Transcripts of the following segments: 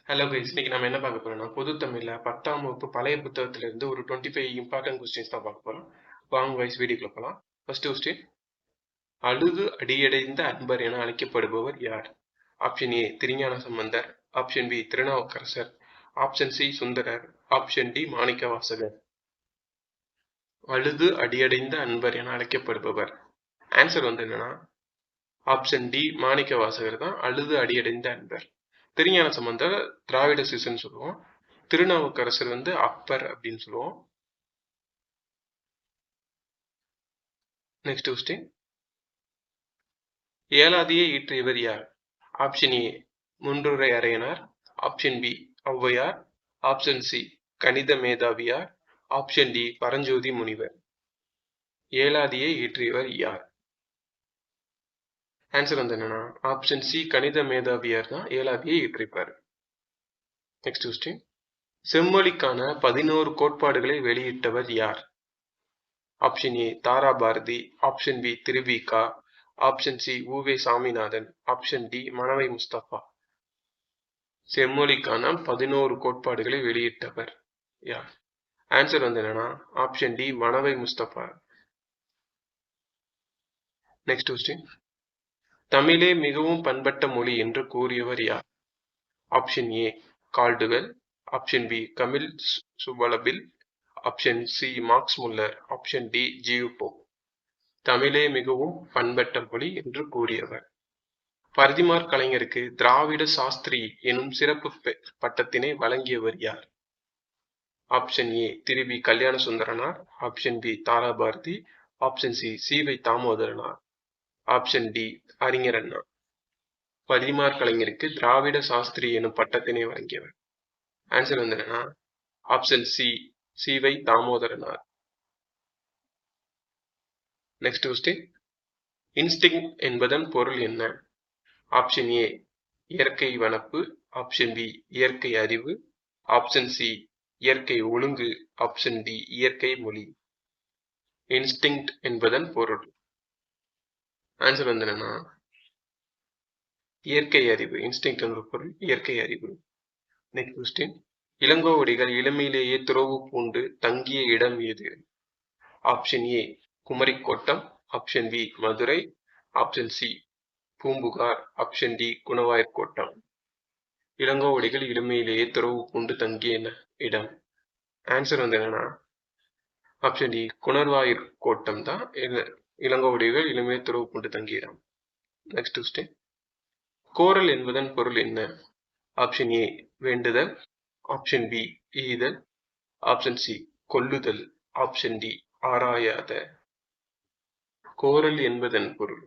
Hello guys, இன்னைக்கு நம்ம என்ன பார்க்க போறோம்னா பொது தமிழ்ல 10ஆம் வகுப்பு பழைய புத்தகத்துல இருந்து ஒரு 25 இம்பார்ட்டன்ட் கொஸ்டின்ஸ் தான் பார்க்க போறோம். வாங்க கைஸ், வீடியோக்குள்ள போலாம். ஃபர்ஸ்ட் கொஸ்டின், அழுது அடியடைந்த அன்பர் என அழைக்கப்படுபவர் யார்? Option A Thirugnana Sambandar, option B Thirunavukkarasar, option C Sundarar, option D Manikkavasagar. அழுது அடியடைந்த அன்பர் என அழைக்கப்படுபவர் ஆன்சர் என்னன்னா ஆப்ஷன் டி மாணிக்கவாசகர் தான் அழுது அடியடைந்த அன்பர். திருஞான சம்பந்தர் திராவிட சிசுன்னு சொல்லுவோம். திருநாவுக்கரசர் அப்பர் அப்படின்னு சொல்லுவோம். நெக்ஸ்ட் கொஸ்டின், ஏலாதியை இயற்றியவர் யார்? Option A Munrurai Araiyanar, option B Avvaiyar, option C Kanitha Medhaviyar, option D Paranjothi முனிவர். ஏலாதியை இயற்றியவர் யார்? ஆன்சர் என்னன்னா ஆப்ஷன் சி கணித மேதாவியார் தான் ஏலாதியை இயற்றிப்பார். நெக்ஸ்ட் கொஸ்டின், செம்மொழிக்கான 11 கோட்பாடுகளை வெளியிட்டவர் யார்? Option A Tharabharathi, option B Thiruvika, option C UVe Saminathan, option D Manavai Mustafa. செம்மொழிக்கான 11 கோட்பாடுகளை வெளியிட்டவர் யார்? ஆன்சர் என்னன்னா option D Manavai Mustafa. Next question, தமிழே மிகவும் பண்பட்ட மொழி என்று கூறியவர் யார்? Option A Caldwell, option B Kamil Zvelebil, option C Max Muller, option D G U Pope. தமிழே மிகவும் பண்பட்ட மொழி என்று கூறியவர். பரிதிமாற் கலைஞருக்கு திராவிட சாஸ்திரி எனும் சிறப்பு பட்டத்தினை வழங்கியவர் யார்? Option A Thiruvi Kalyana Sundaranar, option B Tharabharathi, option C Sivai Thamotharanar, option D Arignar Anna. Parithimar கலைஞருக்கு திராவிட சாஸ்திரி எனும் பட்டத்தினை வழங்கியவர். ஆன்சர் என்னன்னா option C Sivai Thamotharanar. Next question, instinct என்பதன் பொருள் என்ன? ஆப்ஷன் ஏ இயற்கை வனப்பு, ஆப்ஷன் பி இயற்கை அறிவு, ஆப்ஷன் சி இயற்கை ஒழுங்கு, ஆப்ஷன் டி இயற்கை மொழி. இன்ஸ்டிங் என்பதன் பொருள். ஆன்சர் என்னன்னா இயற்கை அறிவு. இன்ஸ்டிங் என்ற பொருள் இயற்கை அறிவு. நெக்ஸ்ட் கொஸ்டின், இளங்கோவடிகள் இளமையிலேயே துறவு பூண்டு தங்கிய இடம் எது? Option A Kumarikottam, option B Madurai, option C Poompuhar, option D Gunavayirkottam. Ilangovadigal இளமையிலேயே துறவு பூண்டு தங்கிய இடம். ஆன்சர் என்னன்னா ஆப்ஷன் டி குணவாயிற்கோட்டம் தான் இளங்கோவடிகள் இளமையை துறவு பூண்டு தங்கிய இடம். நெக்ஸ்ட் கொஸ்டின், கோரல் என்பதன் பொருள் என்ன? ஆப்ஷன் ஏ வேண்டுதல், ஆப்ஷன் பி ஈதல், ஆப்ஷன் சி கொல்லுதல், ஆப்ஷன் டி ஆராயாத. கோரல் என்பதன் பொருள்.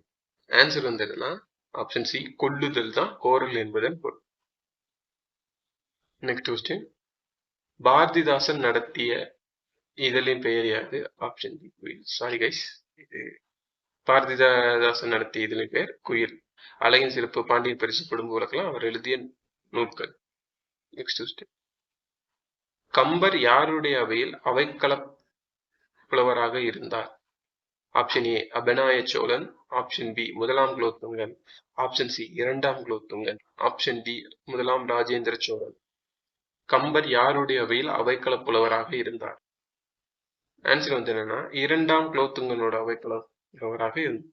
ஆன்சர் என்னன்னா ஆப்ஷன் சி கொல்லுதல் தான் கோரல் என்பதன் பொருள். நெக்ஸ்ட் கொஸ்டின், பாரதிதாசன் நடத்திய இதழின் பெயர் யாது? ஆப்ஷன் பி சாரி கைஸ், இது பாரதிதாசன் நடத்திய இதழின் பெயர் குயில். அழகின் சிறப்பு, பாண்டியன் பரிசு, குடும்ப விளக்கலாம் அவர் எழுதிய நூல்கள். நெக்ஸ்ட் கொஸ்டின், கம்பர் யாருடைய அவையில் அவைக்களப் புலவராக இருந்தார்? ஆப்ஷன் ஏ அபநாய சோழன், ஆப்ஷன் பி முதலாம் குலோத்துங்கன், ஆப்ஷன் சி இரண்டாம் குலோத்துங்கன், ஆப்ஷன் டி முதலாம் ராஜேந்திர சோழன். கம்பர் யாருடைய அவையில் அவைக்கள புலவராக இருந்தார்? ஆன்சர் என்னன்னா இரண்டாம் குலோத்துங்கனோட அவைக்கள புலவராக இருந்தார்.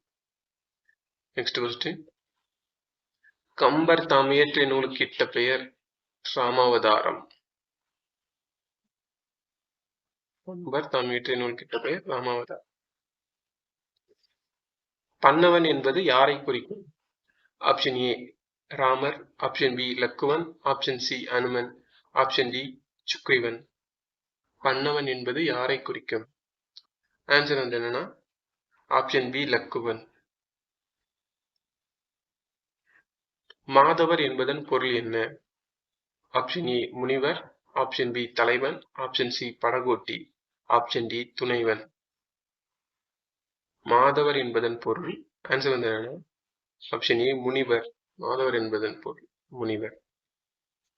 நெக்ஸ்ட் கொஸ்டின், கம்பர் தாம் இயற்றிய நூலுக்கு இட்ட பெயர் ராமாவதாரம். கம்பர் தாம் இயற்றிய நூலுக்கு இட்ட பெயர் ராமாவதாரம். பன்னவன் என்பது யாரை குறிக்கும்? Option A Ramar, option B Lakkuvan, option C Anuman, option D Sugreevan. பன்னவன் என்பது யாரை குறிக்கும்? ஆன்சர் என்னன்னா ஆப்ஷன் பி லக்குவன். மாதவர் என்பதன் பொருள் என்ன? ஆப்ஷன் ஏ முனிவர், ஆப்ஷன் பி தலைவன், ஆப்ஷன் சி படகோட்டி, ஆப்ஷன் டி துணைவன். மாதவர் என்பதன் பொருள். ஆன்சர் என்னன்னா ஆப்ஷன் ஏ முனிவர். மாதவர் என்பதன் பொருள் முனிவர்.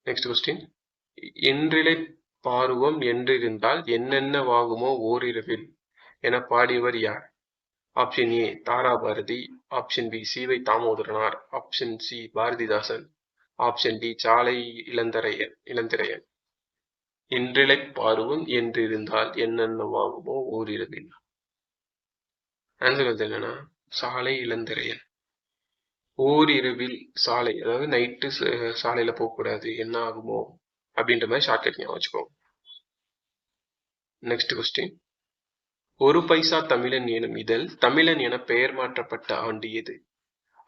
நெக்ஸ்ட் கொஸ்டின், என்றிலை பாருவம் என்றிருந்தால் என்னென்னவாகுமோ ஓரிரவில் என பாடியவர் யார்? Option A Tharabharathi, option B Sivai Thamotharanar, option C Bharathidasan, option D Salai Ilanthiraiyan. இன்றிலைப் பார்வம் என்றிருந்தால் என்னென்னவாகுமோ ஓரிரவில். ஆன்சர் வந்து என்னன்னா சாலை இளந்திரையன். ஓரிரவில் சாலை, அதாவது நைட்டு சாலையில போகக்கூடாது, என்ன ஆகுமோ அப்படின்ற மாதிரி ஷார்ட்கட் ஞாபகம் வச்சுக்கோ. Next question. ஒரு பைசா தமிழன் எனும் இதழ் தமிழன் என பெயர் மாற்றப்பட்ட ஆண்டு எது?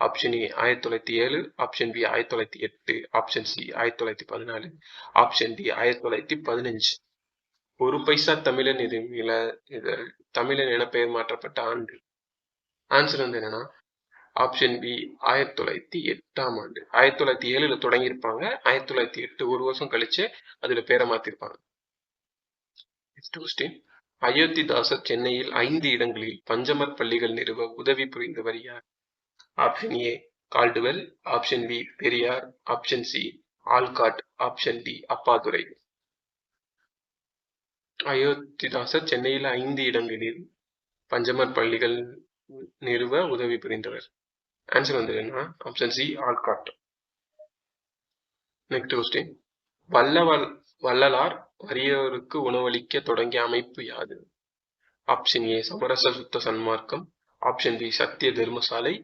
Option A 1907, option B 1908, option C 1914, option D 1915. ஒரு பைசா தமிழன் எனும் இதழ் தமிழன் என பெயர் மாற்றப்பட்ட ஆண்டு. ஆன்சர் வந்து என்னன்னா ஆப்ஷன் பி 1908ஆம் ஆண்டு. 1907 தொடங்கியிருப்பாங்க, 1908 ஒரு வருஷம் கழிச்சு அதுல பேரை மாத்திருப்பாங்க. Next question. அயோத்திதாசர் சென்னையில் 5 இடங்களில் பஞ்சமர் பள்ளிகள் நிறுவ உதவி புரிந்தவர் யார்? Option A Caldwell, option B Periyar, option C Olcott, option D Appadurai. Ayothidasar சென்னையில் 5 இடங்களில் பஞ்சமர் பள்ளிகள் நிறுவ உதவி புரிந்தவர். ஆன்சர் வந்து என்ன? Option C Olcott. Next question. Vallalar வறியோருக்கு உணவளிக்க தொடங்கிய அமைப்பு யாது? ஆப்ஷன் ஏ சமரச சுத்த சன்மார்க்கம், ஆப்ஷன் பி சத்திய தர்மசாலை,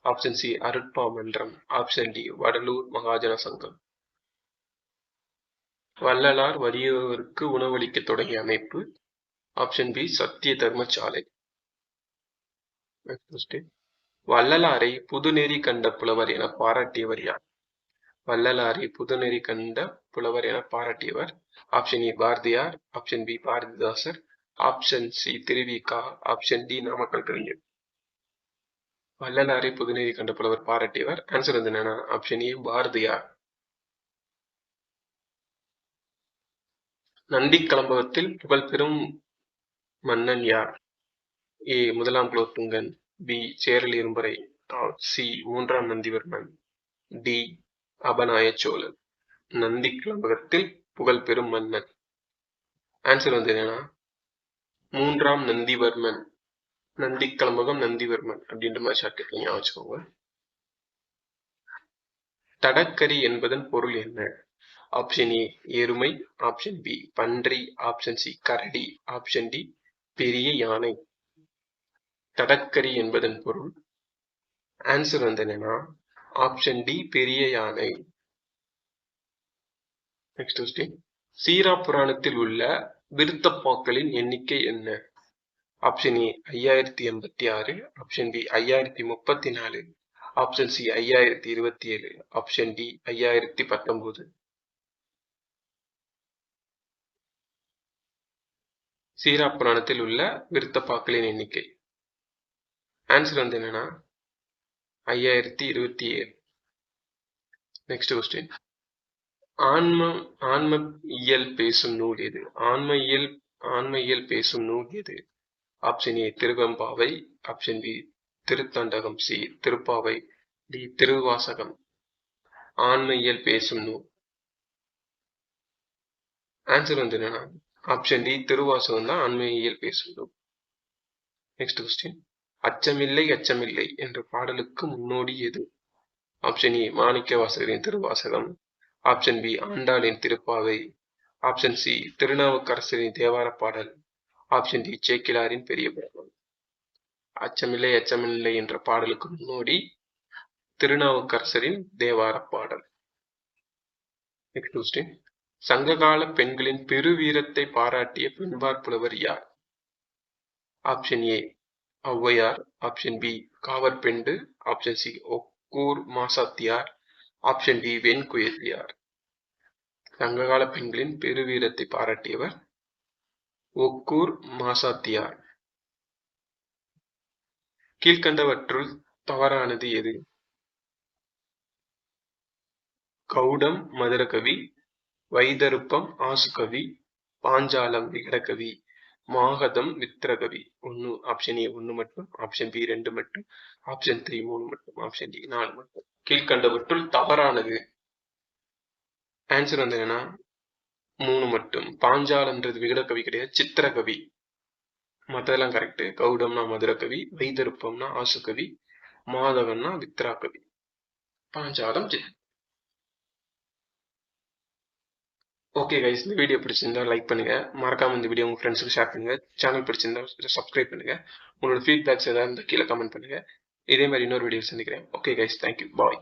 ஆப்ஷன் சி அருட்பா மன்றம், ஆப்ஷன் டி வடலூர் மகாஜன சங்கம். வள்ளலார் வறியோருக்கு உணவளிக்க தொடங்கிய அமைப்பு ஆப்ஷன் பி சத்திய தர்மசாலை. வள்ளலாரை புதுநெறி கண்ட புலவர் என பாராட்டியவர் யார்? வள்ளலாரை புதுநெறி கண்ட புலவர் என பாராட்டியவர் option A Bharathiyar, option B Bharathidasar, option C Thiruvika, option D Namakkal Kavignar. வள்ளலாரை புதுநெறி கண்ட புலவர் பாராட்டியவர். ஆன்சர் வந்து என்னன்னா ஆப்ஷன் ஏ பாரதியார். நந்தி கலம்பகத்தில் புகழ்பெறும் மன்னன் யார்? ஏ முதலாம் குலோத்துங்கன், பி சேரல் இரும்பரை, சி 3ஆம் நந்திவர்மன், டி அபநாய சோழன். நந்தி கலம்பகத்தில் புகழ்பெறும் மன்னன். ஆன்சர் வந்து என்னன்னா 3ஆம் நந்திவர்மன். நந்தி கலம்பகம் நந்திவர்மன் அப்படின்ற மாதிரி ஷார்ட்கட் ஞாபகம் வச்சுக்கோங்க. தடக்கரி என்பதன் பொருள் என்ன? ஆப்ஷன் ஏ எருமை, ஆப்ஷன் பி பன்றி, ஆப்ஷன் சி கரடி, ஆப்ஷன் டி பெரிய யானை. தடக்கரி என்பதன் பொருள். ஆன்சர் வந்து என்னன்னா ஆப்ஷன் டி பெரிய யானை. Next question. சீரா புராணத்தில் உள்ள விருத்தப்பாக்களின் எண்ணிக்கை என்ன? Option A 5086, option B 5034, option C 5027, option D 5019. சீரா புராணத்தில் உள்ள விருத்தப்பாக்களின் எண்ணிக்கை. ஆன்சர் வந்து என்னன்னா 5027. Next question. ஆன்ம இயல் பேசும் நூல் எது? ஆன்ம இயல் பேசும் நூல் எது? Option A Thiruvempavai, option B Thiruthandagam, C Thiruppavai, D Thiruvasagam. ஆன்ம இயல் பேசும் நூல். ஆன்சர் வந்து என்னன்னா ஆப்ஷன் டி திருவாசகம் தான் ஆன்ம இயல் பேசும் நூல். Next question. அச்சமில்லை அச்சமில்லை என்ற பாடலுக்கு முன்னோடி எது? ஆப்ஷன் ஏ மாணிக்கவாசகரின் திருவாசகம், ஆப்ஷன் பி ஆண்டாளின் திருப்பாவை, ஆப்ஷன் சி திருநாவுக்கரசரின் தேவார பாடல், ஆப்ஷன் டி சேக்கிலாரின் பெரிய புராணம். அச்சமில்லை அச்சமில்லை என்ற பாடலுக்கு முன்னோடி திருநாவுக்கரசரின் தேவார பாடல். Next question. சங்ககால பெண்களின் பெருவீரத்தை பாராட்டிய பெண்பார் புலவர் யார்? Option A Avvaiyar, option B Kavarpendu, option C Okkur Masathiyar, option D Venkuyathiyar. சங்ககால பெண்களின் பெருவீரத்தை பாராட்டியவர் ஒக்கூர் மாசாத்தியார். கீழ்கண்டவற்றுள் தவறானது எது? கௌடம் மதுரகவி, வைதருப்பம் ஆசுகவி, பாஞ்சாலம் விகடகவி, மாகதம் வித்திரகவி. ஆப்ஷன் ஏ 1 மட்டும், ஆப்ஷன் பி 2 மட்டும், ஆப்ஷன் 3 3 மட்டும், ஆப்ஷன் டி 4 மட்டும். கீழ்கண்டவற்றுள் தவறானது. ஆன்சர் வந்து என்னன்னா 3 மட்டும். பாஞ்சாலம்ன்றது விகடகவி கிடையாது, சித்திரகவி. மற்றதெல்லாம் correct. கௌடம்னா Madhurakavi, வைதருப்பம்னா ஆசுகவி, மாதவன்னா வித்ராகவி, Panchalam okay guys, இந்த வீடியோ பிடிச்சிருந்தா லைக் பண்ணுங்க, மறக்காம இந்த வீடியோ உங்க ஃப்ரெண்ட்ஸுக்கு ஷேர் பண்ணுங்க. சேனல் பிடிச்சிருந்தா சப்ஸ்கிரைப் பண்ணுங்க. உங்களோட ஃபீட்பேக்ஸ் ஏதாவது இருந்தால் கீழே கமெண்ட் பண்ணுங்க. இதே மாதிரி இன்னொரு வீடியோ சந்திக்கிறேன். ஓகே கைஸ், தேங்க்யூ, பாய்.